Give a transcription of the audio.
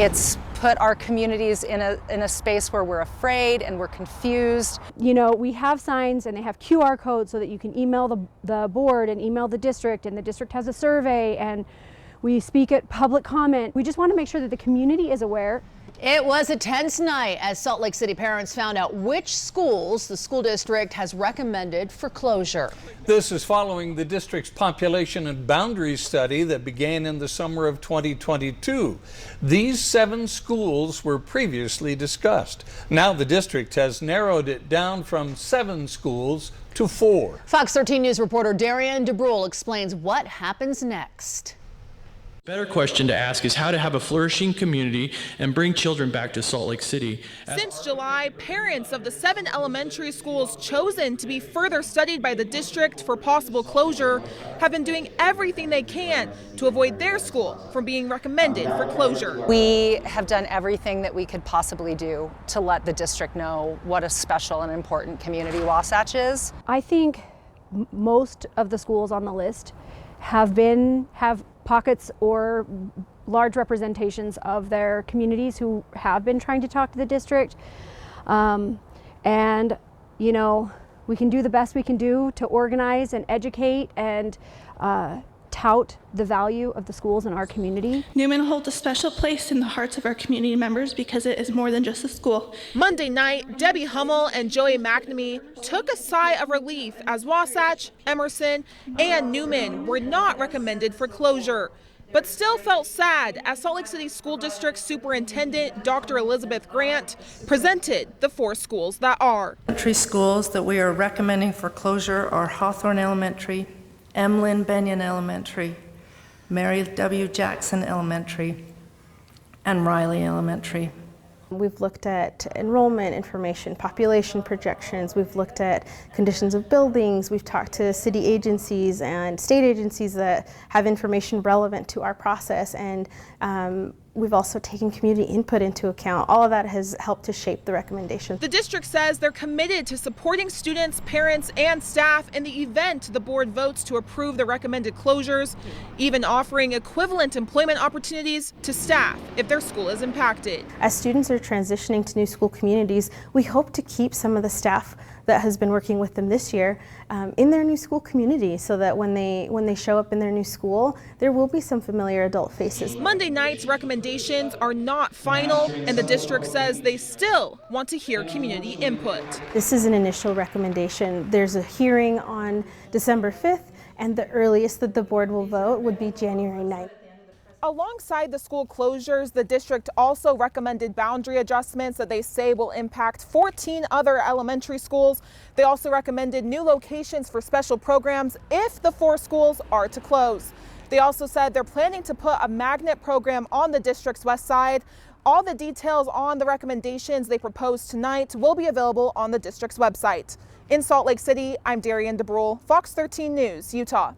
It's put our communities in a space where we're afraid and we're confused. You know, we have signs and they have QR codes so that you can email the board and email the district, and the district has a survey, and we speak at public comment. We just want to make sure that the community is aware. It was a tense night as Salt Lake City parents found out which schools the school district has recommended for closure. This is following the district's population and boundaries study that began in the summer of 2022. These 7 schools were previously discussed. Now the district has narrowed it down from 7 schools to 4. Fox 13 News reporter Darian DeBrule explains what happens next. Better question to ask is how to have a flourishing community and bring children back to Salt Lake City. Since July, parents of the 7 elementary schools chosen to be further studied by the district for possible closure have been doing everything they can to avoid their school from being recommended for closure. We have done everything that we could possibly do to let the district know what a special and important community Wasatch is. I think most of the schools on the list have pockets or large representations of their communities who have been trying to talk to the district. And, you know, we can do the best we can do to organize and educate and tout the value of the schools in our community. Newman holds a special place in the hearts of our community members because it is more than just a school. Monday night, Debbie Hummel and Joey McNamee took a sigh of relief as Wasatch, Emerson, and Newman were not recommended for closure, but still felt sad as Salt Lake City School District Superintendent Dr. Elizabeth Grant presented the 4 schools that are. Elementary schools that we are recommending for closure are Hawthorne Elementary, Emlyn Benyon Elementary, Mary W. Jackson Elementary, and Riley Elementary. We've looked at enrollment information, population projections, we've looked at conditions of buildings, we've talked to city agencies and state agencies that have information relevant to our process, and we've also taken community input into account. All of that has helped to shape the recommendation. The district says they're committed to supporting students, parents, and staff in the event the board votes to approve the recommended closures, even offering equivalent employment opportunities to staff if their school is impacted. As students are transitioning to new school communities, we hope to keep some of the staff that has been working with them this year in their new school community, so that when they show up in their new school, there will be some familiar adult faces. Monday night's recommendations are not final, and the district says they still want to hear community input. This is an initial recommendation. There's a hearing on December 5th, and the earliest that the board will vote would be January 9th. Alongside the school closures, the district also recommended boundary adjustments that they say will impact 14 other elementary schools. They also recommended new locations for special programs if the 4 schools are to close. They also said they're planning to put a magnet program on the district's west side. All the details on the recommendations they proposed tonight will be available on the district's website. In Salt Lake City, I'm Darian DeBrule, Fox 13 News, Utah.